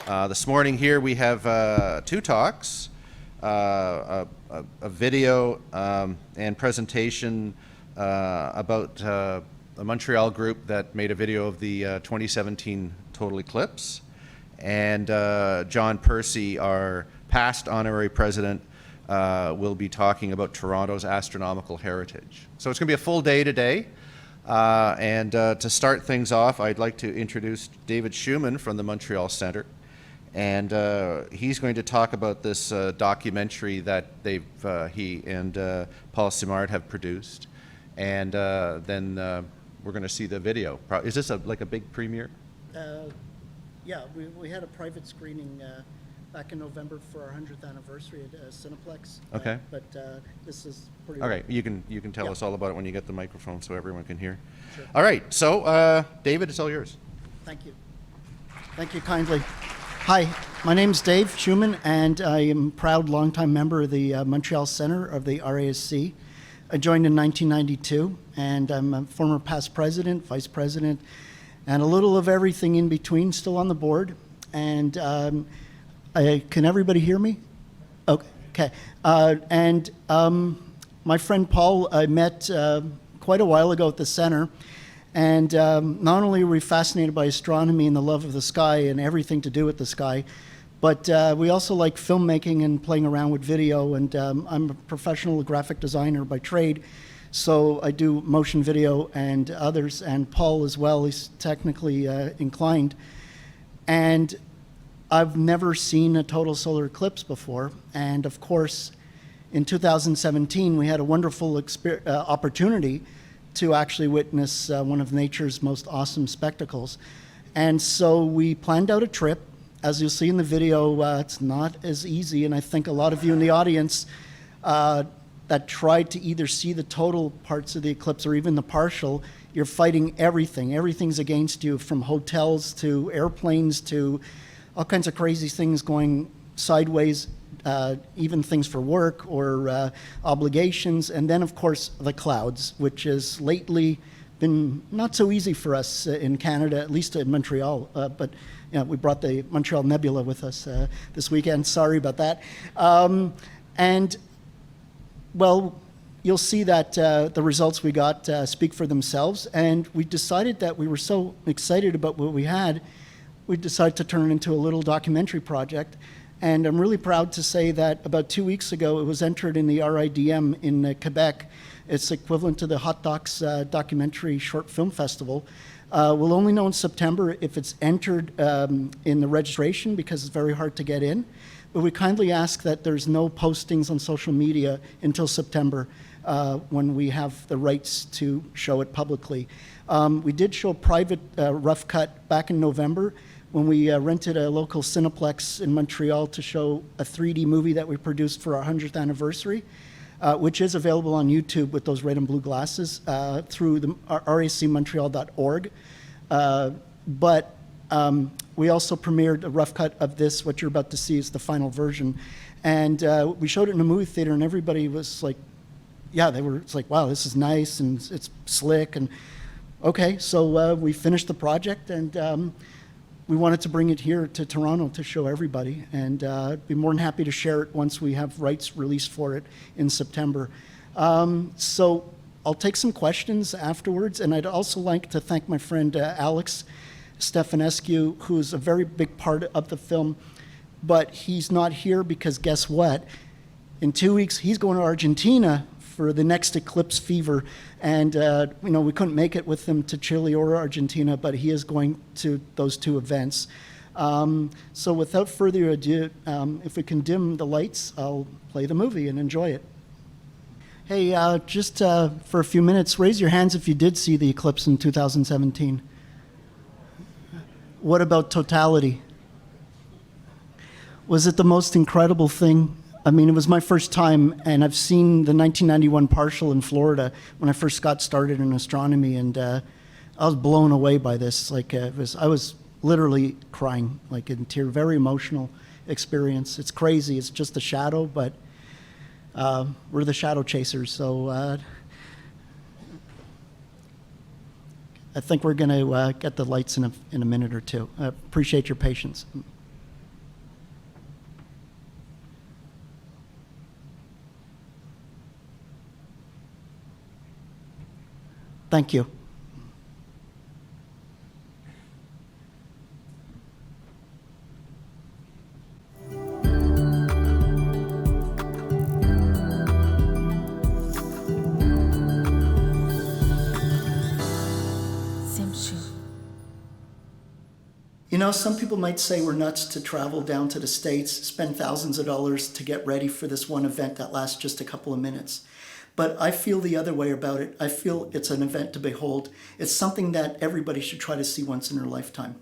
This morning here we have two talks, a video and presentation about a Montreal group that made a video of the 2017 total eclipse, and John Percy, our past honorary president, will be talking about Toronto's astronomical heritage. So it's going to be a full day today. And to start things off, I'd like to introduce David Shuman from the Montreal Centre. And he's going to talk about this documentary that he and Paul Simard have produced. And then we're going to see the video. Is this like a big premiere? Yeah, we had a private screening back in November for our 100th anniversary at Cineplex. Okay. But this is pretty... All right, you can tell us all about it when you get the microphone so everyone can hear. Sure. All right, so David, it's all yours. Thank you. Thank you kindly. Hi, my name's Dave Shuman, and I am a proud longtime member of the Montreal Centre of the RASC. I joined in 1992, and I'm a former past president, vice president, and a little of everything in between, still on the board. And can everybody hear me? Okay. My friend Paul I met quite a while ago at the center, and not only were we fascinated by astronomy and the love of the sky and everything to do with the sky, but we also like filmmaking and playing around with video, and I'm a professional graphic designer by trade, so I do motion video and others, and Paul as well, he's technically inclined. And I've never seen a total solar eclipse before, and of course, in 2017, we had a wonderful opportunity to actually witness one of nature's most awesome spectacles. And so we planned out a trip. As you'll see in the video, it's not as easy, and I think a lot of you in the audience that tried to either see the total parts of the eclipse or even the partial, you're fighting everything. Everything's against you, from hotels to airplanes to all kinds of crazy things going sideways, even things for work or obligations. And then, of course, the clouds, which has lately been not so easy for us in Canada, at least in Montreal. But you know, we brought the Montreal Nebula with us this weekend. Sorry about that. Well, you'll see that the results we got speak for themselves. And we decided that we were so excited about what we had, we decided to turn it into a little documentary project. And I'm really proud to say that about 2 weeks ago, it was entered in the RIDM in Quebec. It's equivalent to the Hot Docs Documentary Short Film Festival. We'll only know in September if it's entered in the registration, because it's very hard to get in. But we kindly ask that there's no postings on social media until September, when we have the rights to show it publicly. We did show a private rough cut back in November, when we rented a local Cineplex in Montreal to show a 3D movie that we produced for our 100th anniversary, which is available on YouTube with those red and blue glasses through the racmontreal.org. But we also premiered a rough cut of this. What you're about to see is the final version. And we showed it in a movie theater, and everybody was like, yeah, it's like, wow, this is nice, and it's slick. And okay, so we finished the project, and we wanted to bring it here to Toronto to show everybody, and be more than happy to share it once we have rights released for it in September. So I'll take some questions afterwards, and I'd also like to thank my friend Alex Stefanescu, who's a very big part of the film, but he's not here because guess what? In 2 weeks, he's going to Argentina for the next eclipse fever, and we couldn't make it with him to Chile or Argentina, but he is going to those two events. So without further ado, if we can dim the lights, I'll play the movie and enjoy it. Hey, just for a few minutes, raise your hands if you did see the eclipse in 2017. What about totality? Was it the most incredible thing? I mean, it was my first time, and I've seen the 1991 partial in Florida when I first got started in astronomy, and I was blown away by this. Like, I was literally crying, like in tears. Very emotional experience. It's crazy. It's just a shadow, but we're the shadow chasers. So I think we're going to get the lights in a minute or two. I appreciate your patience. Thank you. You know, some people might say we're nuts to travel down to the States, spend thousands of dollars to get ready for this one event that lasts just a couple of minutes. But I feel the other way about it. I feel it's an event to behold. It's something that everybody should try to see once in their lifetime.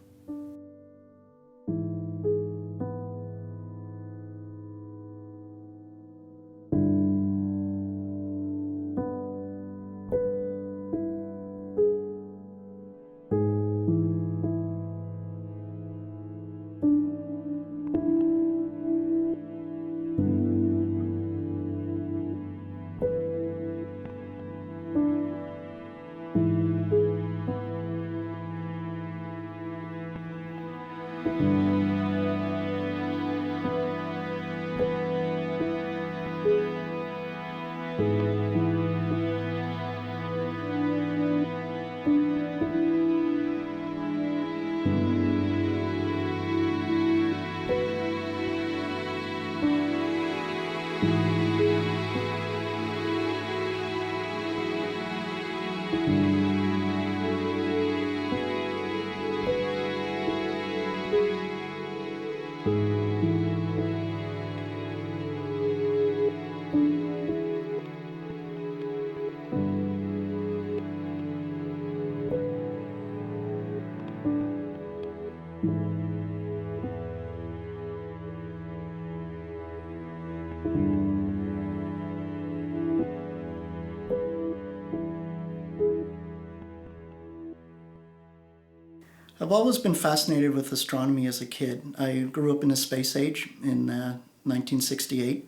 I've always been fascinated with astronomy as a kid. I grew up in the space age in 1968,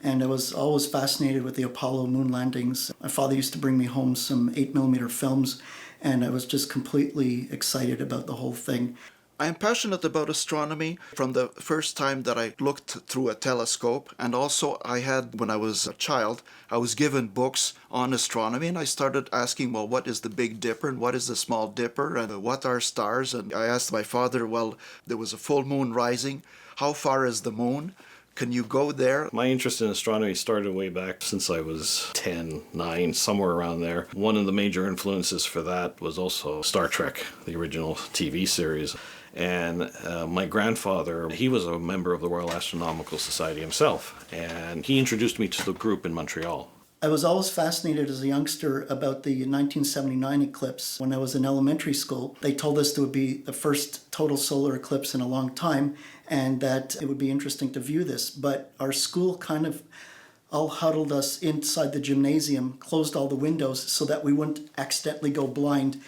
and I was always fascinated with the Apollo moon landings. My father used to bring me home some 8mm films, and I was just completely excited about the whole thing. I am passionate about astronomy from the first time that I looked through a telescope, and also when I was a child, I was given books on astronomy, and I started asking, well, what is the Big Dipper and what is the Small Dipper and what are stars? And I asked my father, well, there was a full moon rising. How far is the moon? Can you go there? My interest in astronomy started way back since I was 10, 9, somewhere around there. One of the major influences for that was also Star Trek, the original TV series. And my grandfather, he was a member of the Royal Astronomical Society himself, and he introduced me to the group in Montreal. I was always fascinated as a youngster about the 1979 eclipse. When I was in elementary school, they told us it would be the first total solar eclipse in a long time, and that it would be interesting to view this. But our school kind of all huddled us inside the gymnasium, closed all the windows so that we wouldn't accidentally go blind.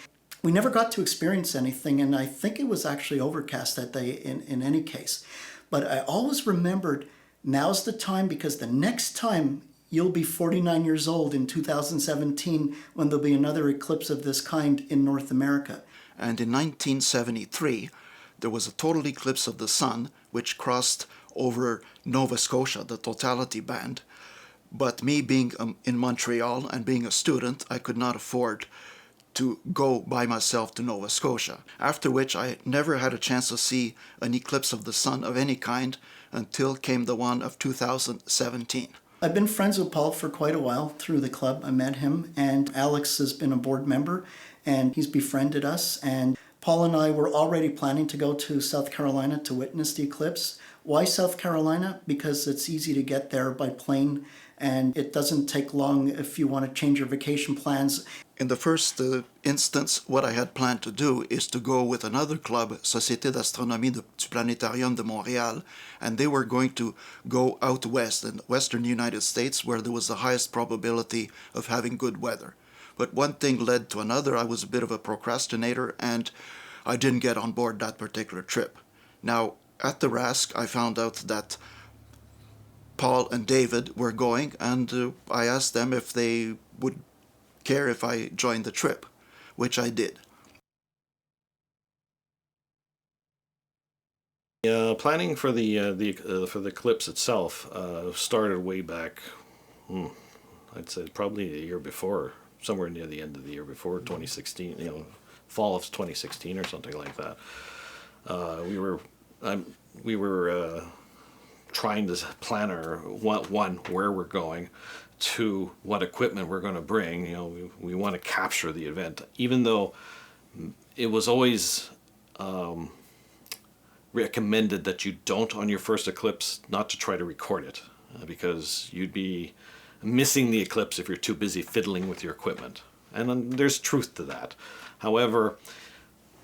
We never got to experience anything, and I think it was actually overcast that day in any case. But I always remembered, now's the time, because the next time you'll be 49 years old in 2017 when there'll be another eclipse of this kind in North America. And in 1973, there was a total eclipse of the sun which crossed over Nova Scotia, the totality band. But me being in Montreal and being a student, I could not afford to go by myself to Nova Scotia, after which I never had a chance to see an eclipse of the sun of any kind until came the one of 2017. I've been friends with Paul for quite a while through the club. I met him, and Alex has been a board member, and he's befriended us. And Paul and I were already planning to go to South Carolina to witness the eclipse. Why South Carolina? Because it's easy to get there by plane, and it doesn't take long if you want to change your vacation plans. In the first instance, what I had planned to do is to go with another club, Société d'Astronomie du Planétarium de Montréal, and they were going to go out west in the western United States where there was the highest probability of having good weather. But one thing led to another. I was a bit of a procrastinator, and I didn't get on board that particular trip. Now, at the RASC, I found out that Paul and David were going, and I asked them if they would care if I joined the trip, which I did. Planning for the eclipse itself started way back. I'd say probably a year before, somewhere near the end of the year before 2016, fall of 2016 or something like that. We were trying to plan our one where we're going, to what equipment we're going to bring. We want to capture the event, even though it was always recommended that you don't, on your first eclipse, not to try to record it, because you'd be missing the eclipse if you're too busy fiddling with your equipment. And there's truth to that. However,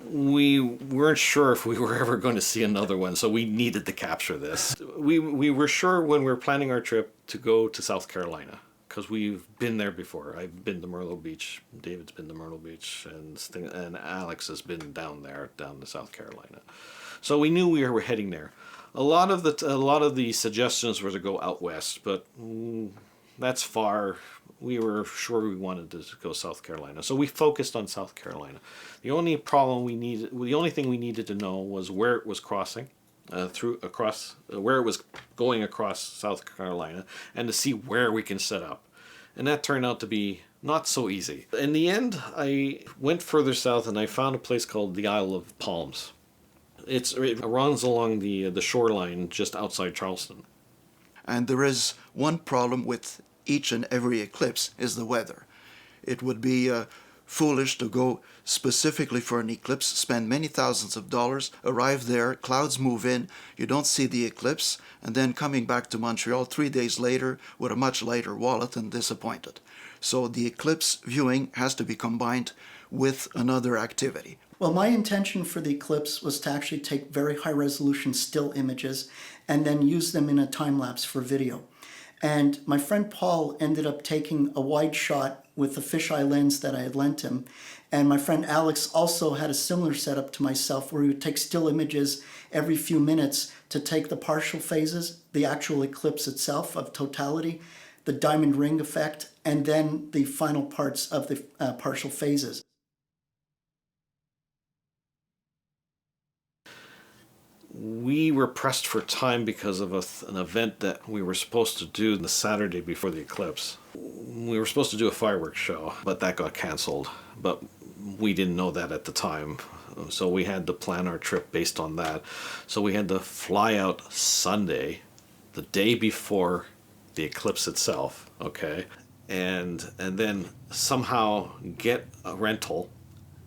we weren't sure if we were ever going to see another one, so we needed to capture this. We were sure when we were planning our trip to go to South Carolina, because we've been there before. I've been to Myrtle Beach, David's been to Myrtle Beach, and Alex has been down to South Carolina. So we knew we were heading there. A lot of the suggestions were to go out west, but that's far. We were sure we wanted to go South Carolina, so we focused on South Carolina. The only thing we needed to know was where it was crossing, where it was going across South Carolina, and to see where we can set up. And that turned out to be not so easy. In the end, I went further south and I found a place called the Isle of Palms. It runs along the shoreline just outside Charleston. And there is one problem with each and every eclipse, is the weather. It would be foolish to go specifically for an eclipse, spend many thousands of dollars, arrive there, clouds move in, you don't see the eclipse, and then coming back to Montreal 3 days later with a much lighter wallet and disappointed. So the eclipse viewing has to be combined with another activity. Well, my intention for the eclipse was to actually take very high resolution still images and then use them in a time lapse for video. And my friend Paul ended up taking a wide shot with the fisheye lens that I had lent him. And my friend Alex also had a similar setup to myself, where he would take still images every few minutes to take the partial phases, the actual eclipse itself of totality, the diamond ring effect, and then the final parts of the partial phases. We were pressed for time because of an event that we were supposed to do the Saturday before the eclipse. We were supposed to do a fireworks show, but that got canceled. But we didn't know that at the time, so we had to plan our trip based on that. So we had to fly out Sunday, the day before the eclipse itself, okay? And then somehow get a rental,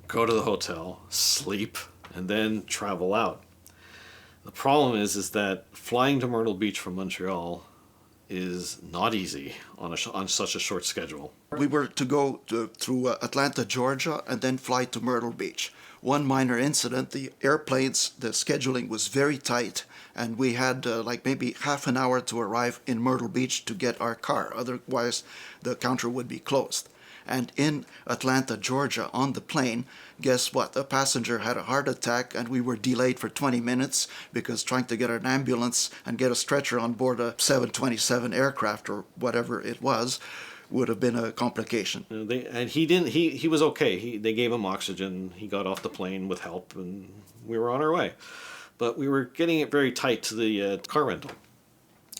go to the hotel, sleep, and then travel out. The problem is that flying to Myrtle Beach from Montreal is not easy on such a short schedule. We were to go through Atlanta, Georgia, and then fly to Myrtle Beach. One minor incident, the airplanes, the scheduling was very tight, and we had like maybe half an hour to arrive in Myrtle Beach to get our car. Otherwise, the counter would be closed. And in Atlanta, Georgia, on the plane, guess what? A passenger had a heart attack, and we were delayed for 20 minutes because trying to get an ambulance and get a stretcher on board a 727 aircraft or whatever it was would have been a complication. He was okay. They gave him oxygen. He got off the plane with help, and we were on our way. But we were getting it very tight to the car rental.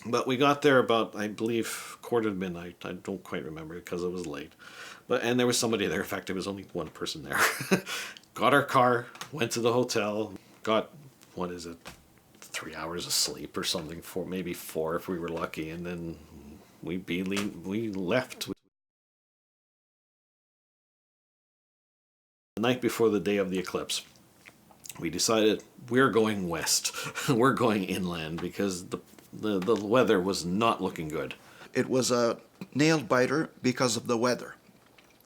But we got there about, I believe, quarter to midnight. I don't quite remember because it was late. And there was somebody there. In fact, there was only one person there. Got our car, went to the hotel, got, 3 hours of sleep or something, maybe 4 if we were lucky, and then we left. The night before the day of the eclipse, we decided we're going west. We're going inland because the weather was not looking good. It was a nail biter because of the weather.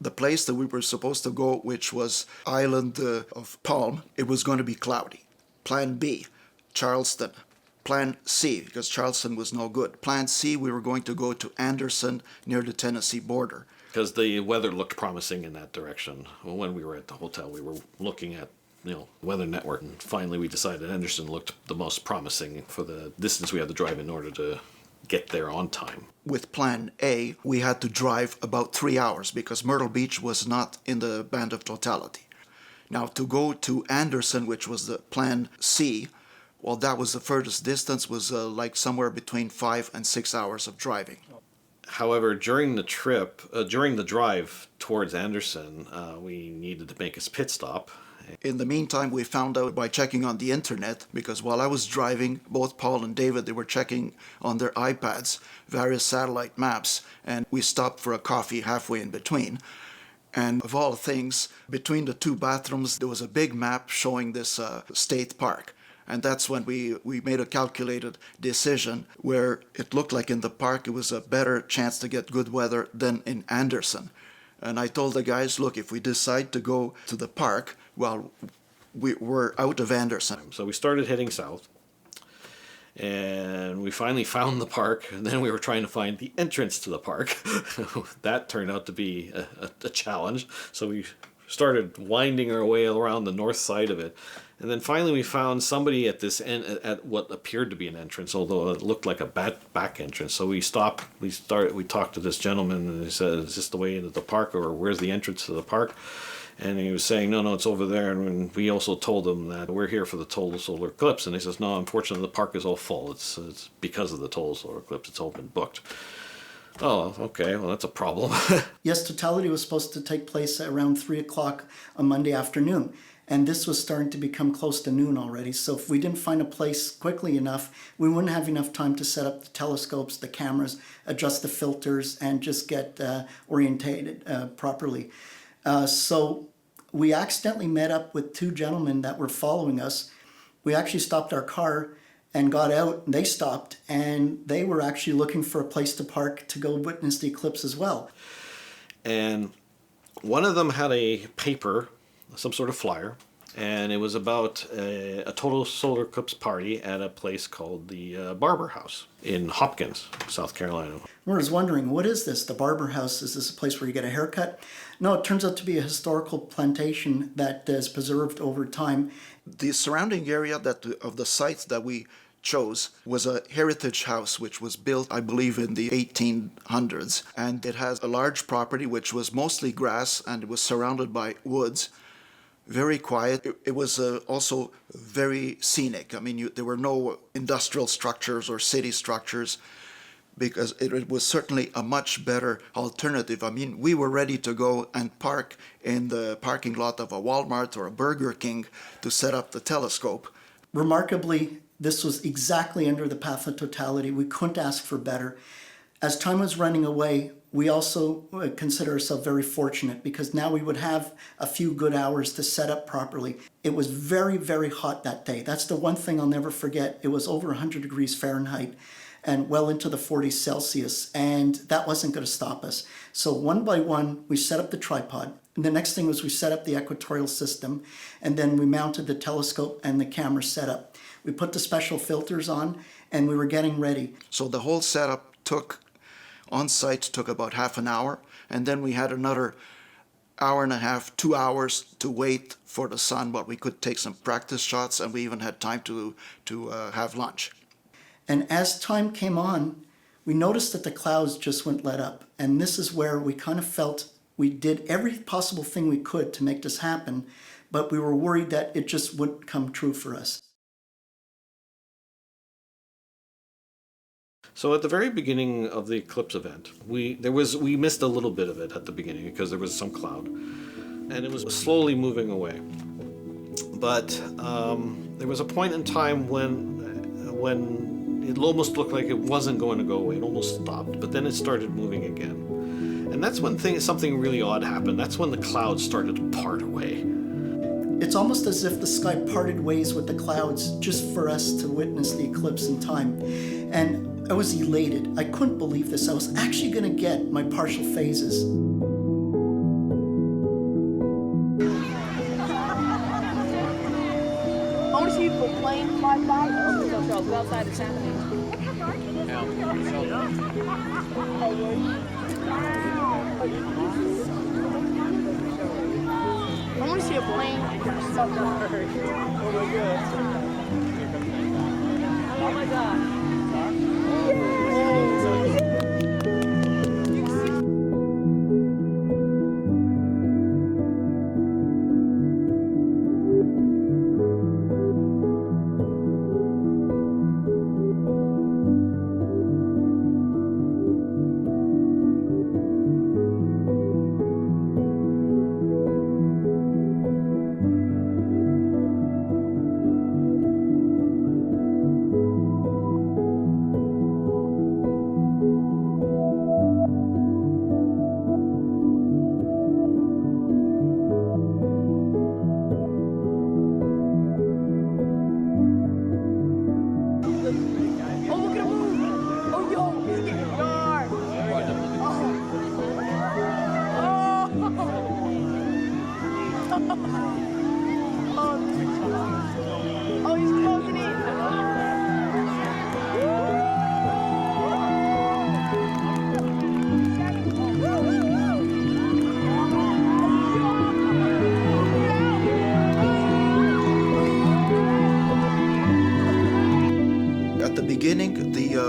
The place that we were supposed to go, which was island of Palm, it was going to be cloudy. Plan B, Charleston. Plan C, because Charleston was no good. Plan C, we were going to go to Anderson near the Tennessee border. Because the weather looked promising in that direction. When we were at the hotel, we were looking at Weather Network, and finally we decided Anderson looked the most promising for the distance we had to drive in order to get there on time. With Plan A, we had to drive about 3 hours because Myrtle Beach was not in the band of totality. Now, to go to Anderson, which was the Plan C, well, that was the furthest distance, was like somewhere between 5 and 6 hours of driving. However, during the trip, during the drive towards Anderson, we needed to make a pit stop. In the meantime, we found out by checking on the internet, because while I was driving, both Paul and David, they were checking on their iPads various satellite maps, and we stopped for a coffee halfway in between. And of all things, between the two bathrooms, there was a big map showing this state park. And that's when we made a calculated decision where it looked like in the park it was a better chance to get good weather than in Anderson. And I told the guys, look, if we decide to go to the park, well, we're out of Anderson. So we started heading south, and we finally found the park, and then we were trying to find the entrance to the park. That turned out to be a challenge. So we started winding our way around the north side of it. And then finally we found somebody at this end, at what appeared to be an entrance, although it looked like a back entrance. So we stopped, we talked to this gentleman, and he said, is this the way into the park, or where's the entrance to the park? And he was saying, no, it's over there. And we also told him that we're here for the total solar eclipse. And he says, no, unfortunately, the park is all full. It's because of the total solar eclipse. It's all been booked. Oh, okay. Well, that's a problem. Yes, totality was supposed to take place at around 3 o'clock on Monday afternoon. And this was starting to become close to noon already. So if we didn't find a place quickly enough, we wouldn't have enough time to set up the telescopes, the cameras, adjust the filters, and just get orientated properly. So we accidentally met up with two gentlemen that were following us. We actually stopped our car and got out, and they stopped, and they were actually looking for a place to park to go witness the eclipse as well. And one of them had a paper, some sort of flyer, and it was about a total solar eclipse party at a place called the Barber House in Hopkins, South Carolina. I was wondering, what is this? The Barber House, is this a place where you get a haircut? No, it turns out to be a historical plantation that is preserved over time. The surrounding area of the sites that we chose was a heritage house which was built, I believe, in the 1800s. And it has a large property which was mostly grass, and it was surrounded by woods. Very quiet. It was also very scenic. I mean, there were no industrial structures or city structures, because it was certainly a much better alternative. I mean, we were ready to go and park in the parking lot of a Walmart or a Burger King to set up the telescope. Remarkably, this was exactly under the path of totality. We couldn't ask for better. As time was running away, we also consider ourselves very fortunate, because now we would have a few good hours to set up properly. It was very, very hot that day. That's the one thing I'll never forget. It was over 100 degrees Fahrenheit and well into the 40s Celsius, and that wasn't going to stop us. So one by one, we set up the tripod. And the next thing was we set up the equatorial system, and then we mounted the telescope and the camera setup. We put the special filters on, and we were getting ready. So the whole setup on site took about half an hour, and then we had another hour and a half, 2 hours to wait for the sun, but we could take some practice shots, and we even had time to have lunch. And as time came on, we noticed that the clouds just wouldn't let up. And this is where we kind of felt we did every possible thing we could to make this happen, but we were worried that it just wouldn't come true for us. So at the very beginning of the eclipse event, we missed a little bit of it at the beginning because there was some cloud, and it was slowly moving away. But there was a point in time when it almost looked like it wasn't going to go away. It almost stopped, but then it started moving again. And that's when something really odd happened. That's when the clouds started to part away. It's almost as if the sky parted ways with the clouds just for us to witness the eclipse in time. And I was elated. I couldn't believe this. I was actually going to get my partial phases. I want to see the plane fly by. Go outside the sound. I want to see a plane. Oh my god. Oh my god.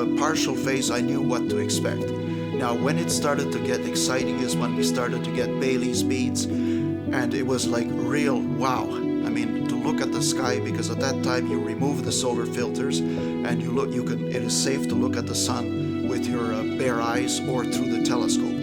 the partial phase, I knew what to expect. Now, when it started to get exciting is when we started to get Bailey's beads, and it was like real wow. I mean, to look at the sky, because at that time you remove the solar filters, and it is safe to look at the sun with your bare eyes or through the telescope.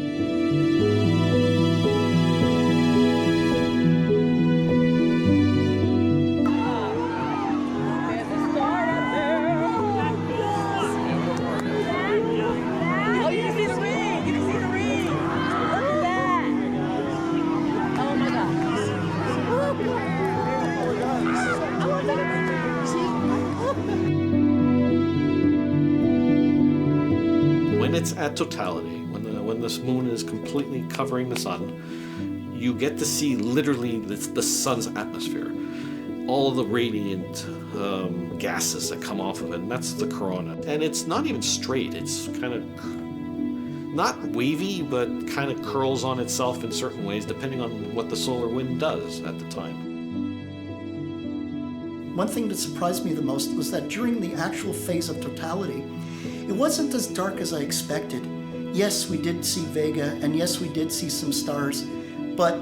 When it's at totality, when this moon is completely covering the sun, you get to see literally the sun's atmosphere, all of the radiant gases that come off of it, and that's the corona. And it's not even straight, it's kind of not wavy, but kind of curls on itself in certain ways depending on what the solar wind does at the time. One thing that surprised me the most was that during the actual phase of totality, it wasn't as dark as I expected. Yes, we did see Vega, and yes, we did see some stars, but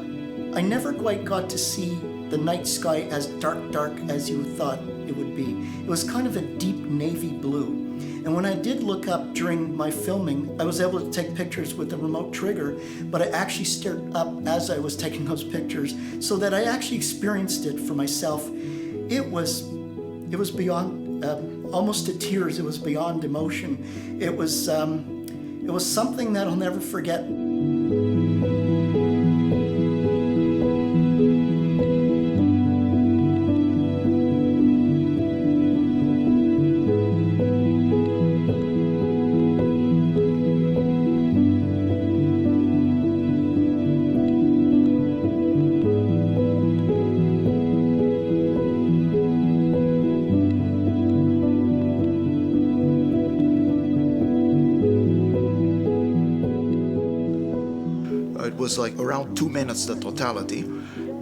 I never quite got to see the night sky as dark as you thought it would be. It was kind of a deep navy blue. And when I did look up during my filming, I was able to take pictures with the remote trigger, but I actually stared up as I was taking those pictures so that I actually experienced it for myself. It was beyond, almost to tears. It was beyond emotion. It was something that I'll never forget. It was like around 2 minutes, the totality,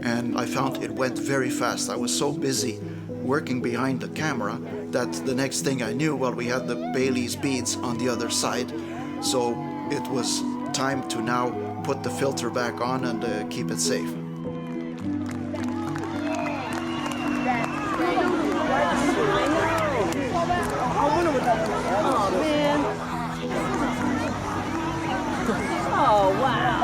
and I found it went very fast. I was so busy working behind the camera that the next thing I knew, well, we had the Bailey's beads on the other side, so it was time to now put the filter back on and keep it safe. Oh, man. Oh, wow.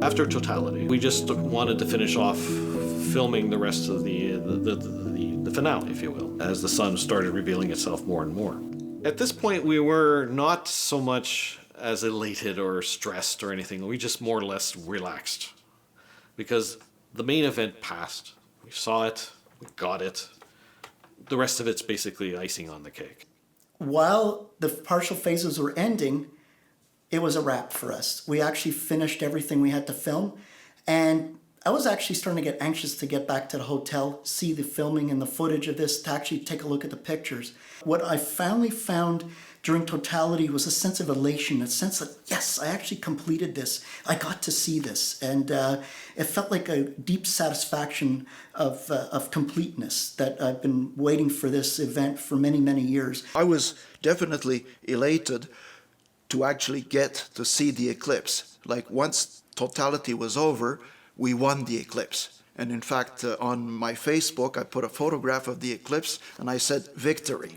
After totality, we just wanted to finish off filming the rest of the finale, if you will, as the sun started revealing itself more and more. At this point, we were not so much as elated or stressed or anything. We just more or less relaxed because the main event passed. We saw it, we got it. The rest of it's basically icing on the cake. While the partial phases were ending, it was a wrap for us. We actually finished everything we had to film, and I was actually starting to get anxious to get back to the hotel, see the filming and the footage of this, to actually take a look at the pictures. What I finally found during totality was a sense of elation, a sense that, yes, I actually completed this. I got to see this, and it felt like a deep satisfaction of completeness that I've been waiting for this event for many, many years. I was definitely elated to actually get to see the eclipse. Like once totality was over, we won the eclipse. And in fact, on my Facebook, I put a photograph of the eclipse and I said, victory.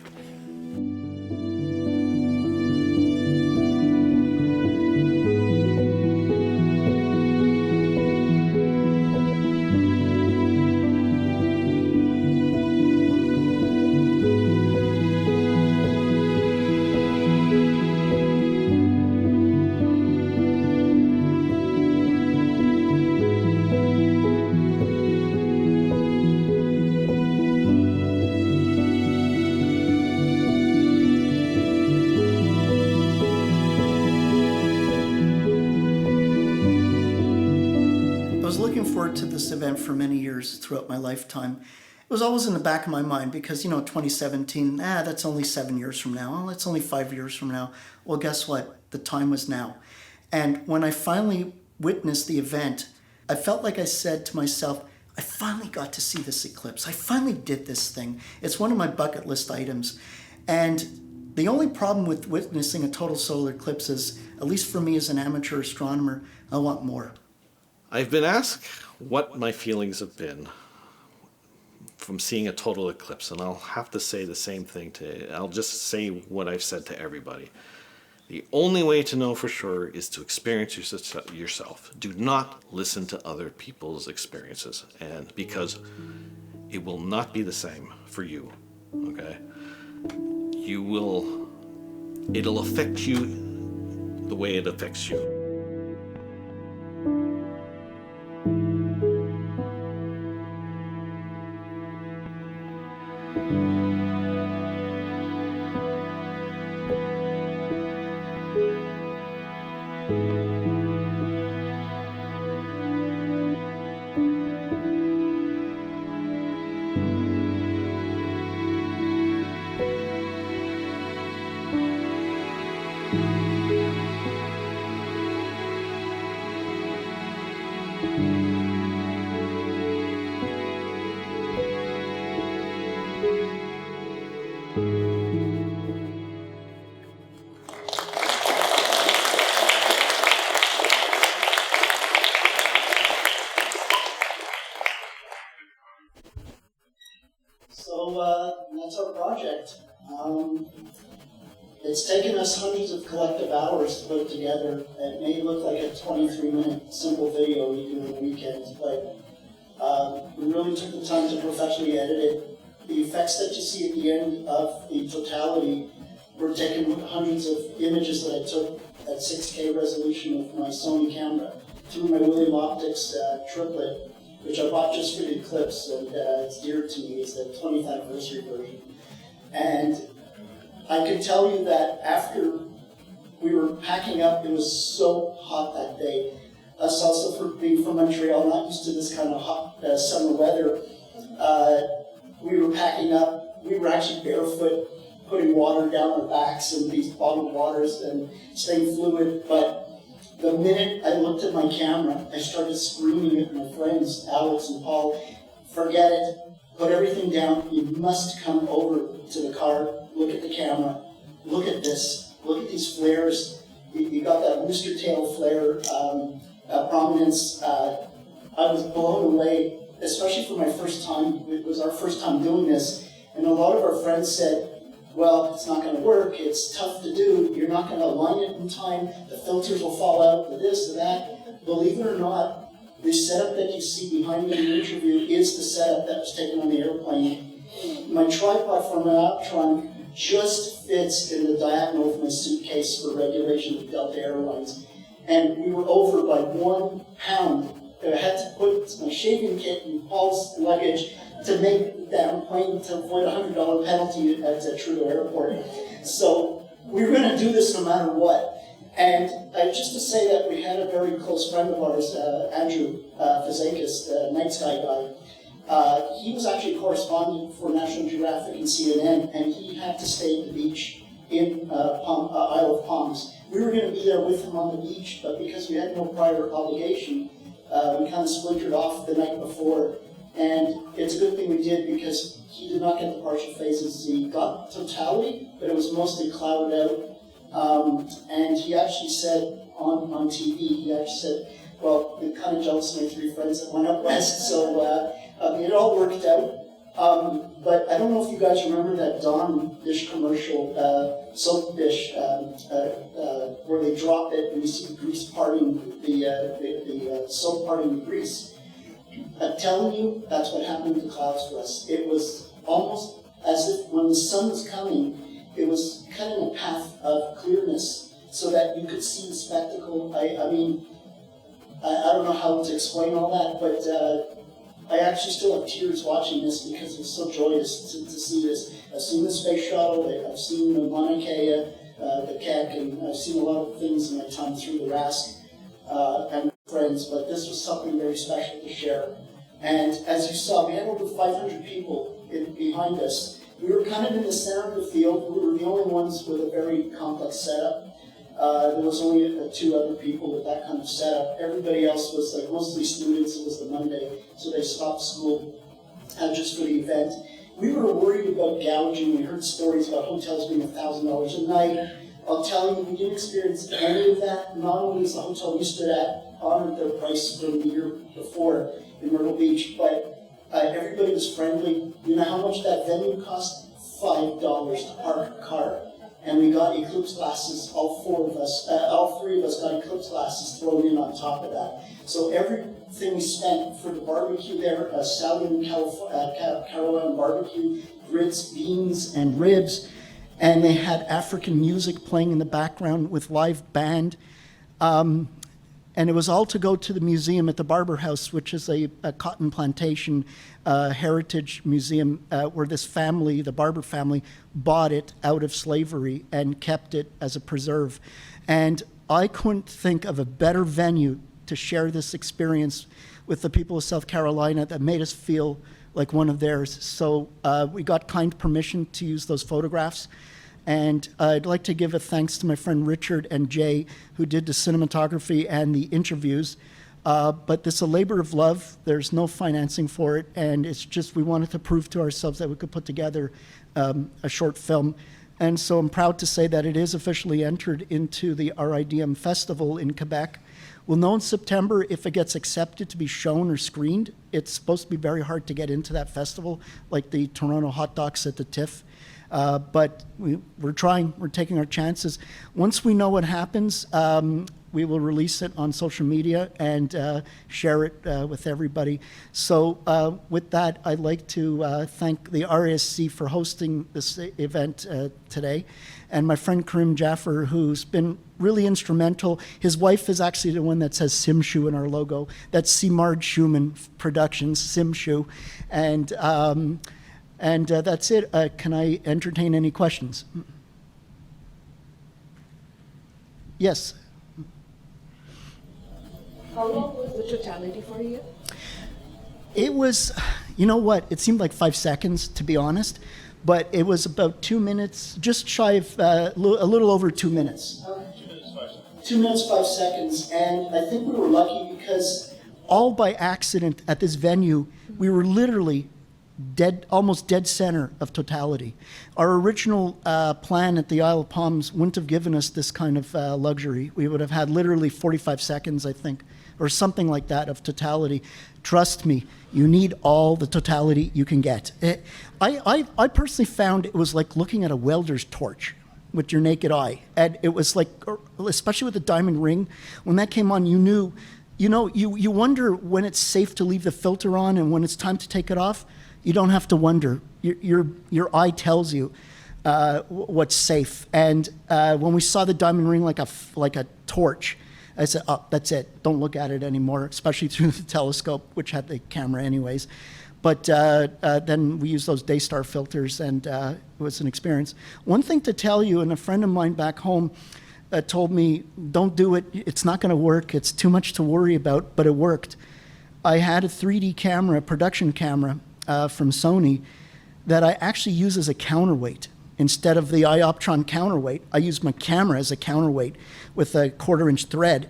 forward to this event for many years throughout my lifetime. It was always in the back of my mind because, 2017, that's only 7 years from now. Oh, that's only 5 years from now. Well, guess what? The time was now. And when I finally witnessed the event, I felt like I said to myself, I finally got to see this eclipse. I finally did this thing. It's one of my bucket list items. And the only problem with witnessing a total solar eclipse is, at least for me as an amateur astronomer, I want more. I've been asked what my feelings have been from seeing a total eclipse, and I'll have to say the same thing I'll just say what I've said to everybody. The only way to know for sure is to experience yourself. Do not listen to other people's experiences, and because it will not be the same for you, okay? It'll affect you the way it affects you. So that's our project. It's taken us hundreds of collective hours to put it together. It may look like a 23-minute simple video you do in a weekend, but we really took the time to professionally edit it. The effects that you see at the end of the totality were taken with hundreds of images that I took at 6K resolution with my Sony camera through my William Optics triplet, which I bought just for the Eclipse, and it's dear to me. It's the 20th anniversary version. And I can tell you that after we were packing up, it was so hot that day. Us also, for being from Montreal, not used to this kind of hot summer weather, we were packing up. We were actually barefoot, putting water down our backs in these bottled waters and staying fluid. But the minute I looked at my camera, I started screaming at my friends, Alex and Paul, forget it, put everything down, you must come over to the car, look at the camera, look at this, look at these flares, you got that rooster tail flare prominence. I was blown away, especially for my first time. It was our first time doing this, and a lot of our friends said, well, it's not going to work, it's tough to do, you're not going to align it in time, the filters will fall out, the this, the that. Believe it or not, the setup that you see behind me in the interview is the setup that was taken on the airplane. My tripod for my Optron just fits in the diagonal of my suitcase for regulation of Delta Airlines. And we were over by 1 pound. I had to put my shaving kit in Paul's luggage to make that plane to avoid a $100 penalty at Trudeau Airport. So we were going to do this no matter what. And just to say that we had a very close friend of ours, Andrew Fazakis, the night sky guy. He was actually a correspondent for National Geographic and CNN, and he had to stay at the beach in Isle of Palms. We were going to be there with him on the beach, but because we had no prior obligation, we kind of splintered off the night before. And it's a good thing we did because he did not get the partial phases. He got totality, but it was mostly clouded out. And he actually said on TV, he actually said, well, I'm kind of jealous of my 3 friends that went up west, so it all worked out. But I don't know if you guys remember that Dawn dish commercial, soap dish, where they drop it and you see the grease parting, the soap parting the grease. I'm telling you, that's what happened with the clouds for us. It was almost as if when the sun was coming, it was cutting a path of clearness so that you could see the spectacle. I mean, I don't know how to explain all that, but I actually still have tears watching this because it was so joyous to see this. I've seen the space shuttle, I've seen the Mauna Kea, the Keck, and I've seen a lot of things in my time through the RASC. And friends, but this was something very special to share. And as you saw, we had over 500 people behind us. We were kind of in the center of the field. We were the only ones with a very complex setup. There was only 2 other people with that kind of setup. Everybody else was like mostly students. It was the Monday, so they stopped school just for the event. We were worried about gouging. We heard stories about hotels being $1,000 a night. I'll tell you, we didn't experience any of that. Not only is the hotel we stood at honored their price from the year before in Myrtle Beach, but everybody was friendly. You know how much that venue cost? $5 to park a car. And we got Eclipse glasses, all 3 of us got Eclipse glasses thrown in on top of that. So everything we spent for the barbecue there, Southern Carolina barbecue, grits, beans, and ribs, and they had African music playing in the background with live band. And it was all to go to the museum at the Barber House, which is a cotton plantation heritage museum where this family, the Barber family, bought it out of slavery and kept it as a preserve. And I couldn't think of a better venue to share this experience with the people of South Carolina that made us feel like one of theirs. So we got kind permission to use those photographs. And I'd like to give a thanks to my friend Richard and Jay, who did the cinematography and the interviews. But this is a labor of love. There's no financing for it. And it's just we wanted to prove to ourselves that we could put together a short film. And so I'm proud to say that it is officially entered into the RIDM Festival in Quebec. We'll know in September if it gets accepted to be shown or screened. It's supposed to be very hard to get into that festival, like the Toronto hot dogs at the TIFF. But we're trying, we're taking our chances. Once we know what happens, we will release it on social media and share it with everybody. So with that, I'd like to thank the RASC for hosting this event today, and my friend Karim Jaffer, who's been really instrumental. His wife is actually the one that says Simshu in our logo. That's Simard Shuman Productions, Simshu. And that's it. Can I entertain any questions? Yes. How long was the totality for you? It was, you know what? It seemed like 5 seconds, to be honest, but it was about 2 minutes, just shy of a little over 2 minutes. 2 minutes, 5 seconds, and I think we were lucky because all by accident at this venue, we were literally almost dead center of totality. Our original plan at the Isle of Palms wouldn't have given us this kind of luxury. We would have had literally 45 seconds, I think, or something like that of totality. Trust me, you need all the totality you can get. I personally found it was like looking at a welder's torch with your naked eye. And it was like, especially with the diamond ring, when that came on, you knew, you wonder when it's safe to leave the filter on and when it's time to take it off. You don't have to wonder. Your eye tells you what's safe. And when we saw the diamond ring like a torch, I said, oh, that's it. Don't look at it anymore, especially through the telescope, which had the camera anyways. But then we used those Daystar filters, and it was an experience. One thing to tell you, and a friend of mine back home told me, don't do it. It's not going to work. It's too much to worry about, but it worked. I had a 3D camera, a production camera, from Sony that I actually use as a counterweight. Instead of the Ioptron counterweight, I used my camera as a counterweight with a 1/4-inch thread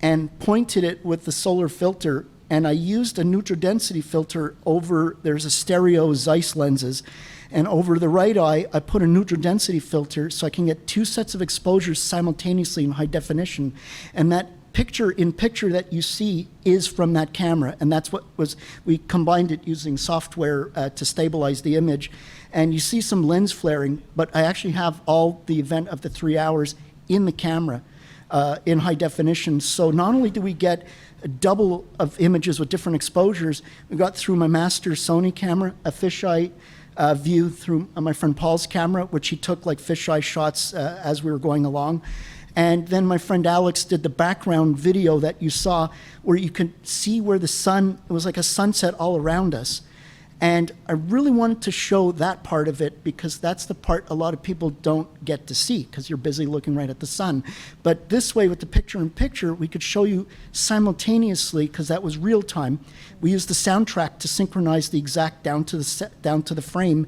and pointed it with the solar filter, and I used a neutral density filter over, there's a stereo Zeiss lenses, and over the right eye, I put a neutral density filter so I can get 2 sets of exposures simultaneously in high definition. And that picture that you see is from that camera, and that's what we combined it using software to stabilize the image. And you see some lens flaring, but I actually have all the event of the 3 hours in the camera in high definition. So not only do we get a double of images with different exposures, we got through my master Sony camera, a fisheye view through my friend Paul's camera, which he took like fisheye shots as we were going along. And then my friend Alex did the background video that you saw where you could see where the sun, it was like a sunset all around us. And I really wanted to show that part of it because that's the part a lot of people don't get to see because you're busy looking right at the sun. But this way, with the picture-in-picture, we could show you simultaneously, because that was real time. We used the soundtrack to synchronize the exact down to the frame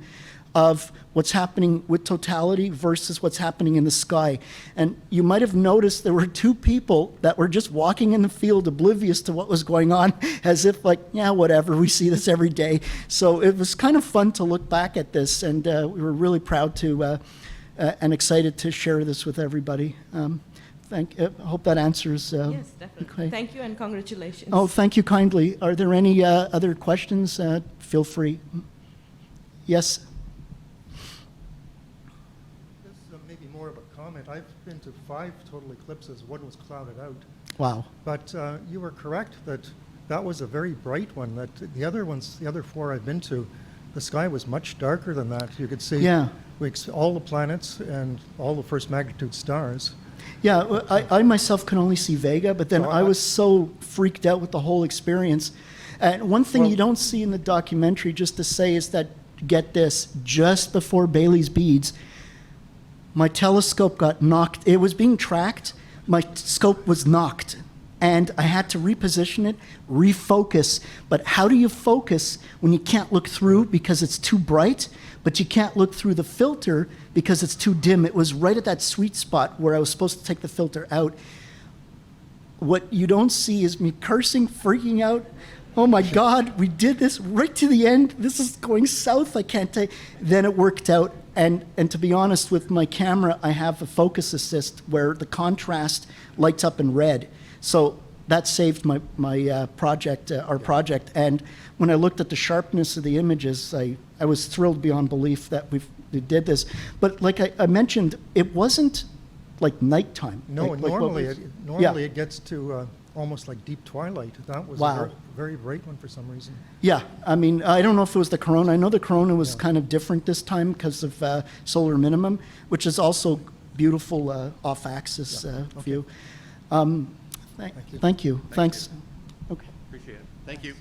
of what's happening with totality versus what's happening in the sky. And you might have noticed there were two people that were just walking in the field oblivious to what was going on, as if like, yeah, whatever, we see this every day. So it was kind of fun to look back at this, and we were really proud to and excited to share this with everybody. I hope that answers. Yes, definitely. Okay. Thank you and congratulations. Oh, thank you kindly. Are there any other questions? Feel free. Yes? Maybe more of a comment. I've been to 5 total eclipses. One was clouded out. Wow. But you were correct that that was a very bright one. That the other ones, the other 4 I've been to, the sky was much darker than that. You could see Yeah. all the planets and all the first magnitude stars. Yeah, well, I myself can only see Vega, but then So I was so freaked out with the whole experience. And one thing you don't see in the documentary, just to say, is that, get this, just before Bailey's beads, my telescope got knocked. It was being tracked. My scope was knocked. And I had to reposition it, refocus. But how do you focus when you can't look through because it's too bright, but you can't look through the filter because it's too dim? It was right at that sweet spot where I was supposed to take the filter out. What you don't see is me cursing, freaking out. Oh my God, we did this right to the end. This is going south, I can't take. Then it worked out. And to be honest, with my camera, I have a focus assist where the contrast lights up in red. So that saved my project, our project. And when I looked at the sharpness of the images, I was thrilled beyond belief that we did this. But like I mentioned, it wasn't like nighttime. No, like normally, yeah. it gets to almost like deep twilight. That was Wow. a very, very bright one for some reason. Yeah, I mean, I don't know if it was the corona. I know the corona was kind of different this time because of solar minimum, which is also beautiful off-axis view. Thank you. Thanks. Okay. Appreciate it. Thank you.